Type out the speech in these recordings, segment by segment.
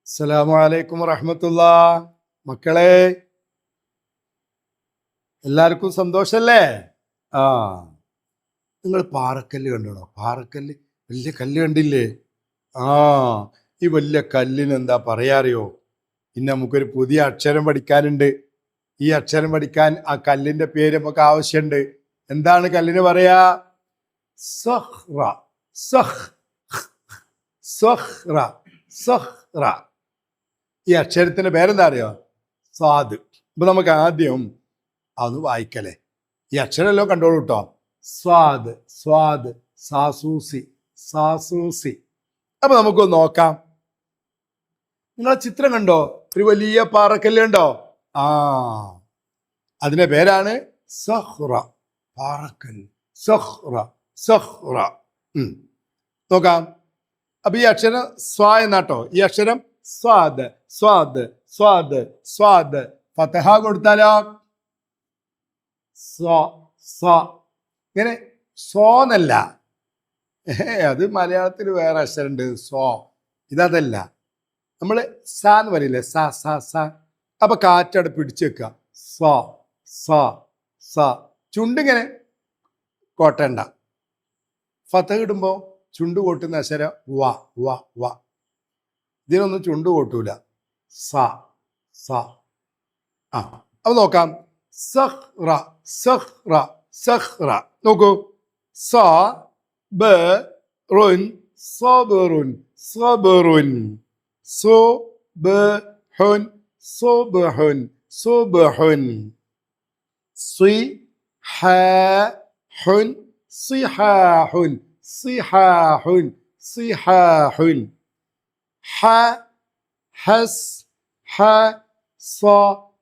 അസ്സലാമു അലൈക്കും വറഹ്മത്തുള്ളാ. മക്കളെ, എല്ലാവർക്കും സന്തോഷല്ലേ? ആ, നിങ്ങൾ പാറക്കല്ല് കണ്ടോ? പാറക്കല്ല്, വലിയ കല്ല് കണ്ടില്ലേ? ആ, ഈ വലിയ കല്ലിന് എന്താ പറയാ അറിയോ? ഇന്ന് നമുക്കൊരു പുതിയ അക്ഷരം പഠിക്കാനുണ്ട്. ഈ അക്ഷരം പഠിക്കാൻ ആ കല്ലിന്റെ പേര് നമുക്ക് ആവശ്യമുണ്ട്. എന്താണ് കല്ലിന് പറയാ? സഹ്റ. സഹ് സഹ്റ. സഹ്റ. ഈ അക്ഷരത്തിന്റെ പേരെന്താ അറിയോ? സ്വാദ്. അപ്പൊ നമുക്ക് ആദ്യം അത് വായിക്കലേ. ഈ അക്ഷരമല്ലോ കണ്ടോളൂ കേട്ടോ. സ്വാദ്, സ്വാദ്, സാസൂസി, സാസൂസി. അപ്പൊ നമുക്കൊന്ന് നോക്കാം. നിങ്ങളെ ചിത്രം കണ്ടോ? ഒരു വലിയ പാറക്കല്ല് കണ്ടോ? ആ, അതിന്റെ പേരാണ് സഹ്റ. പാറക്കല്ല്. സഹ്റ, സഹ്റ. നോക്കാം. അപ്പൊ ഈ അക്ഷരം സ്വാ എന്നാട്ടോ. ഈ അക്ഷരം സ്വാദ്, സ്വാദ്, സ്വാദ്, സ്വാദ്. ഫതഹ കൊടുത്താലോ? സ്വ, സ്വ. ഇങ്ങനെ സോന്നല്ല. അത് മലയാളത്തിൽ വേറെ അക്ഷരമുണ്ട്, സോ. ഇതല്ല. നമ്മള് സ എന്ന് പറയില്ലേ? സ, സ, സ. അപ്പൊ കാറ്റവിടെ പിടിച്ചു വെക്കുക. സ, സ, സ. ചുണ്ടിങ്ങനെ കോട്ടണ്ട. ഫതഹ ഇടുമ്പോ ചുണ്ട് കോട്ടുന്ന അക്ഷരം വ, വ, വ. ഇതിനൊന്നും ചുണ്ട് കോട്ടൂല. സ, സ. ആ, അപ്പൊ നോക്കാം. സഹ്റ, സഹ്റ, സഹ്റ. നോക്കൂ. സ, ബ, റുൻ, സബറുൻ, സബറുൻ. സു, ബ, ഹുൻ, സുബ്ഹുൻ, സുബ്ഹുൻ. സി, ഹ, ഹുൻ, സിഹാഹുൻ, സിഹാഹുൻ, സിഹാഹുൻ. ഹ, ഹസ്, ഹ, സ,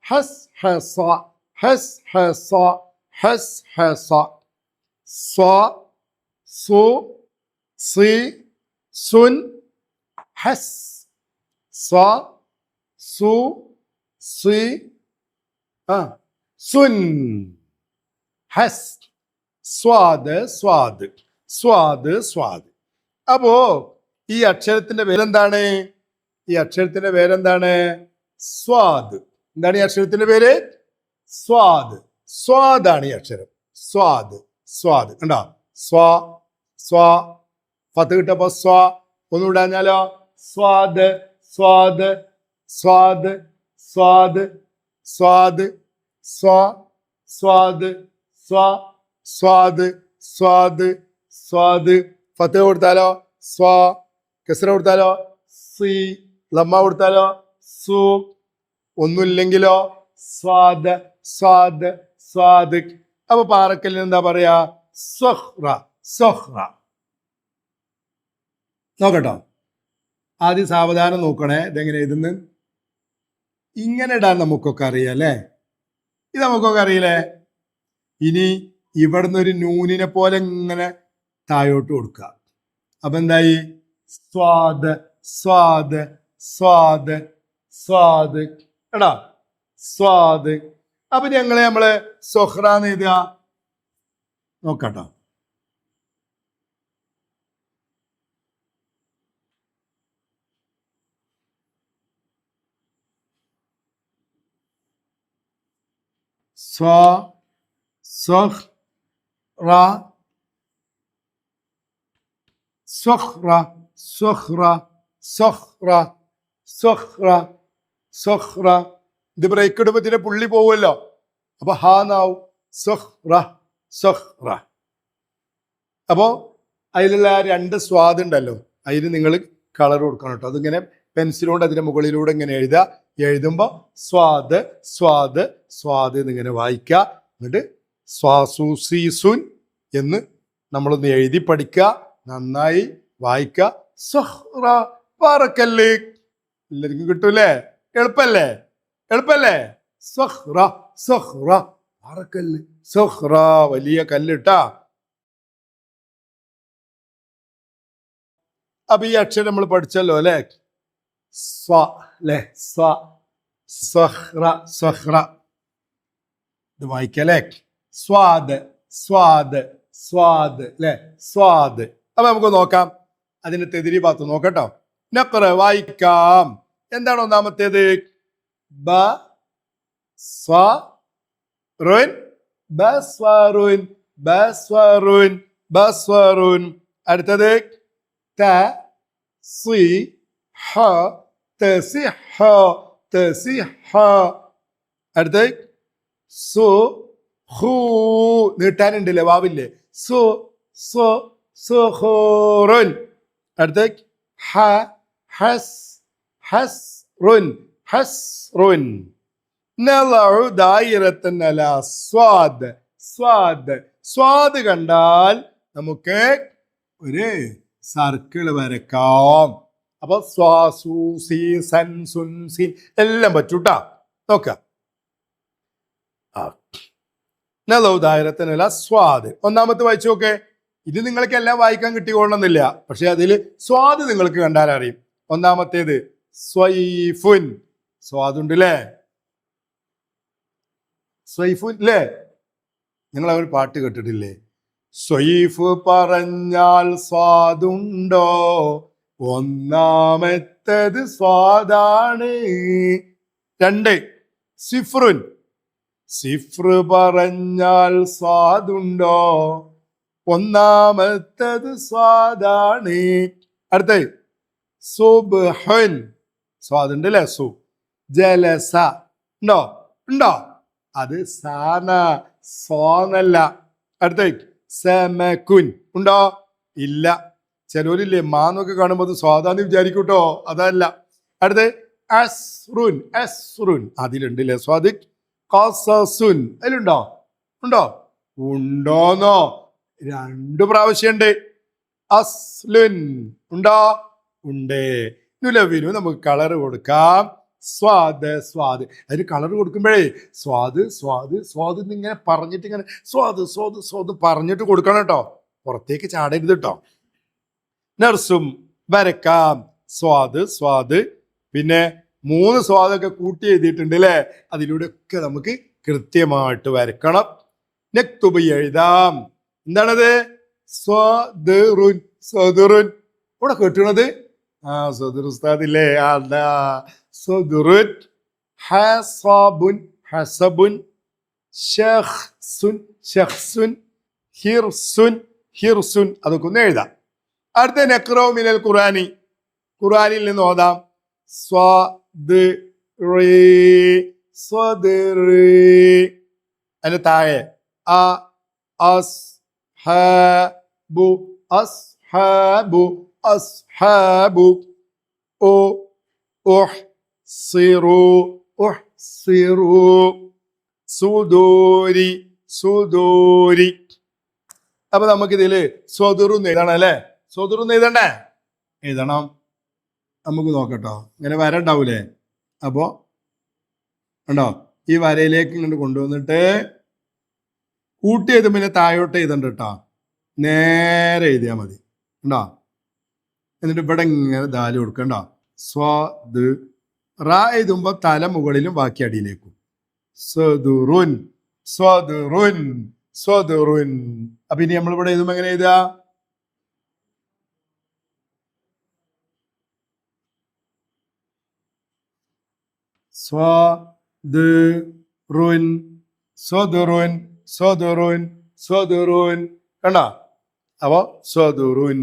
ഹസ്, ഹസ, ഹസ്, ഹസ, ഹസ്, ഹസ. സ, സു, സി, സുൻ, ഹസ്. സ, സു, സി, സുൻ, ഹസ്. സ്വാദ്, സ്വാദ്, സ്വാദ്, സ്വാദ്. അപ്പോ ഈ അക്ഷരത്തിന്റെ പേരെന്താണ്? ഈ അക്ഷരത്തിന്റെ പേരെന്താണ്? സ്വാദ്. എന്താണ് ഈ അക്ഷരത്തിന്റെ പേര്? സ്വാദ്. സ്വാദാണ് ഈ അക്ഷരം. സ്വാദ്, സ്വാദ്. കണ്ടോ? സ്വാ, സ്വാ. ഫത്ത് കിട്ടപ്പോ സ്വാ. ഒന്നുകൂടെ പറഞ്ഞാലോ? സ്വാദ്, സ്വാദ്, സ്വാദ്, സ്വാദ്, സ്വാദ്, സ്വാ, സ്വാദ്, സ്വാ, സ്വാദ്, സ്വാദ്, സ്വാദ്. ഫത്ത് കൊടുത്താലോ? സ്വാ. കസ്ര കൊടുത്താലോ? സി. ലമ്മ കൊടുത്താലോ? സു. ഒന്നുമില്ലെങ്കിലോ? സ്വാദ്, സ്വാദ്, സ്വാദ്. അപ്പൊ പാറക്കല്ലിന് എന്താ പറയാ? സഹ്റ, സഹ്റ. നോക്കട്ടോ. ആദ്യം സാവധാനം നോക്കണേ. ഇതെങ്ങനെ എഴുതുന്നു? ഇങ്ങനെ ഇടാൻ നമുക്കൊക്കെ അറിയാം അല്ലേ? ഇത് നമുക്കൊക്കെ അറിയില്ലേ? ഇനി ഇവിടുന്ന് ഒരു നൂനിനെ പോലെ ഇങ്ങനെ താഴോട്ട് കൊടുക്കുക. അപ്പൊ എന്തായി? സ്വാദ്, സ്വാദ്, സ്വാദ്, സ്വാദ്. എടാ, സ്വാദ്. അപ്പൊ നമ്മള് സൊഹ്റാന്ന് എഴുതുക. നോക്കട്ടോ. സ്വാ, സൊഹ്, റ, സൊഹ്റ, സൊഹ്റ, സൊഹ്റ, സൊഹ്റ, സൊഹ്റ. ഇത് ബ്രേക്ക് ഇടുമ്പോ ഇതിന്റെ പുള്ളി പോവുമല്ലോ. അപ്പൊ ഹാന്നാവും. സൊഹ്റ, സൊഹ്റ. അപ്പോ അതിലുള്ള രണ്ട് സ്വാദ് ഉണ്ടല്ലോ, അതിന് നിങ്ങൾ കളർ കൊടുക്കണം കേട്ടോ. അതിങ്ങനെ പെൻസിലുകൊണ്ട് അതിന്റെ മുകളിലൂടെ ഇങ്ങനെ എഴുതുക. എഴുതുമ്പോ സ്വാദ്, സ്വാദ്, സ്വാദ് എന്നിങ്ങനെ വായിക്കുക. എന്നിട്ട് സ്വാസൂസീസുൻ എന്ന് നമ്മളൊന്ന് എഴുതി പഠിക്കുക. നന്നായി വായിക്കുക. സഹ്റ, പാറക്കല്ല്. എല്ലാവർക്കും കിട്ടൂലേ? എളുപ്പല്ലേ? എളുപ്പല്ലേ? സഹ്റ, സഹ്റ, പാറക്കല്ല്. സഹ്റ, വലിയ കല്ലിട്ടാ. അപ്പൊ ഈ അക്ഷരം നമ്മൾ പഠിച്ചല്ലോ അല്ലെ? സ്വ അല്ലെ? സ്വ, സഹ്റ, സഹ്റ. ഇത് വായിക്കല്ലേ? സ്വാദ്, സ്വാദ്, സ്വാദ് അല്ലെ? സ്വാദ്. അപ്പൊ നമുക്ക് നോക്കാം. അതിന്റെ തെതിരി ഭാഗത്ത് നോക്കട്ടോ. നഖ്റ, വായിക്കാം. എന്താണ് ഒന്നാമത്തേത്? ബ സ്വ റുൻ ബസ്വറുൻ ബസ്വറുൻ ബസ്വറുൻ. അടുത്തത് ത സി ഹ തസിഹ തസിഹ. അടുത്തത് സു ഹൂ നീട്ടാനുണ്ടല്ലേ, വാവില്ലേ, സു സു സുഹൂറുൻ. അടുത്തത് ഹ ഹസ് ഹസ്റുൻ ഹസ്റുൻ. നളഉ ദായിറത്തൻ അലാ സ്വാദ് സ്വാദ്. സ്വാദ് കണ്ടാൽ നമുക്ക് ഒരു സർക്കിൾ വരക്കാം. അപ്പൊ സ്വാ സു സി സൻ സുൻ സിൻ എല്ലാം പറ്റൂട്ടാ. നോക്കാം. നളഉ ദായിറത്തൻ അലാ സ്വാദ്. ഒന്നാമത്തെ വായിച്ചു നോക്കേ. ഇത് നിങ്ങൾക്ക് എല്ലാം വായിക്കാൻ കിട്ടിക്കൊള്ളണമെന്നില്ല, പക്ഷെ അതിൽ സ്വാദ് നിങ്ങൾക്ക് കണ്ടാൽ അറിയും. ഒന്നാമത്തേത് സ്വൈഫുൻ. സ്വാദുണ്ട് അല്ലേ, സ്വൈഫുൻ അല്ലേ? നിങ്ങൾ ആ ഒരു പാട്ട് കേട്ടിട്ടില്ലേ? സ്വൈഫ് പറഞ്ഞാൽ സ്വാദുണ്ടോ, ഒന്നാമത്തത് സ്വാദാണ്. രണ്ട് സിഫ്റുൻ. സിഫ്ർ പറഞ്ഞാൽ സ്വാദുണ്ടോ, ഒന്നാമത്തത് സ്വാദാണ്. അടുത്ത സുബ്ഹുൻ. സ്വാദുണ്ട് അല്ലേ? സു. ജലസ ഉണ്ടോ? ഉണ്ടോ? അത് സാന, സോന്നല്ല. അടുത്ത സമക്കുൻ. ഉണ്ടോ? ഇല്ല. ചിലവരില്ലേ മാന്നൊക്കെ കാണുമ്പോൾ അത് സ്വാദാന്ന് വിചാരിക്കൂട്ടോ, അതല്ല. അടുത്ത് അസ്റുൻ. അസ്റുൻ അതിലുണ്ടല്ലേ സ്വാദ്. ഖസസുൻ അതിലുണ്ടോ? ഉണ്ടോ? ഉണ്ടോന്നോ? 2 പ്രാവശ്യം ഉണ്ട്. അസ്ലുൻ ഉണ്ടോ? ഉണ്ട്. നുലവിനു നമുക്ക് കളർ കൊടുക്കാം. സ്വാദ് സ്വാദ്. അതിന് കളർ കൊടുക്കുമ്പോഴേ സ്വാദ് സ്വാദ് സ്വാദ് എന്നിങ്ങനെ പറഞ്ഞിട്ട് ഇങ്ങനെ സ്വാദ് സ്വാദ് സ്വാദ് പറഞ്ഞിട്ട് കൊടുക്കണം കേട്ടോ, പുറത്തേക്ക് ചാടരുത് കേട്ടോ. നർസും വരക്കാം. സ്വാദ് സ്വാദ്. പിന്നെ 3 സ്വാദൊക്കെ കൂട്ടി എഴുതിയിട്ടുണ്ട് അല്ലേ? അതിലൂടെ ഒക്കെ നമുക്ക് കൃത്യമായിട്ട് വരക്കണം. നക്തുബ് എഴുതാം. എന്താണത്? സ്വദറുൻ. സ്വദറുൻ ഇവിടെ കേട്ടണത് സദുർ ഉസ്താദില്ലേ? അതാ സദുറുൻ. ഹസബുൻ. ഹസബുൻ. ഷഖ്സുൻ. ഷഖ്സുൻ. ഹിർസുൻ. ഹിർസുൻ. അതൊക്കെ ഒന്ന് എഴുതാം. അടുത്ത നഖ്റഉ മിനൽ ഖുർആനി. ഖുർആനിൽ നിന്ന് ഓതാം. സ്വദ്റി. സ്വദ്റി. അതിന്റെ താഴെ അ അസ്ഹാബു. അസ്ഹാബു. അസ്ഹാബു. ഓ ഉഹ്സിറു. ഉഹ്സിറു. സുദൂരി. സുദൂരി. അപ്പൊ നമുക്കിതില് സ്വദുറു എഴുതണം അല്ലേ? സ്വദുറു എഴുതണ്ടേ? എഴുതണം. നമുക്ക് നോക്കട്ടോ. ഇങ്ങനെ വര ഉണ്ടാവൂലേ? അപ്പോ ഉണ്ടോ? ഈ വരയിലേക്ക് ഇങ്ങോട്ട് കൊണ്ടുവന്നിട്ട് കൂട്ടി എഴുതും. പിന്നെ താഴോട്ട് എഴുതണ്ട കേട്ടോ, നേരെ എഴുതിയാൽ മതി. ഉണ്ടോ? എന്നിട്ട് ഇവിടെ ഇങ്ങനെ ദാല് കൊടുക്കണ്ടോ. സ്വദ്. റ എഴുതുമ്പോ തല മുകളിലും ബാക്കി അടിയിലേക്കും. സ്വദുറുൻ. സ്വദുറുൻ. സ്വദുറുൻ. അപ്പൊ ഇനി നമ്മളിവിടെ എഴുതുമ്പോ എങ്ങനെ എഴുതുക? സ്വദുറുൻ. സ്വദുറുൻ. സ്വദുറുൻ. സ്വദുറുൻ. കണ്ടോ? അപ്പൊ സ്വദുറുൻ.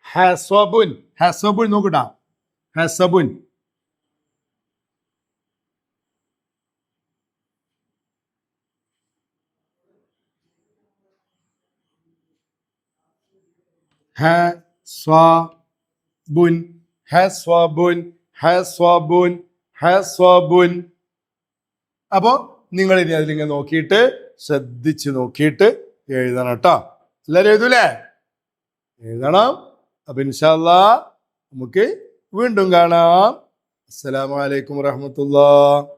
ഹസബുൻ. ഹസബുൻ നോക്കട്ടാ. ഹസബുൻ. ഹസ്വബുൻ. ഹസ്വബുൻ. ഹസ്വബുൻ. ഹസ്വബുൻ. അപ്പോ നിങ്ങൾ ഇനി അതിലിങ്ങനെ നോക്കിയിട്ട് ശ്രദ്ധിച്ച് നോക്കിയിട്ട് എഴുതണം കേട്ടോ. എല്ലാവരും എഴുതൂലേ? എഴുതണം. അപ്പൊ ഇൻഷാ അല്ലാഹ് നമുക്ക് വീണ്ടും കാണാം. അസ്സലാമു അലൈക്കും വറഹ്മത്തുള്ളാഹി.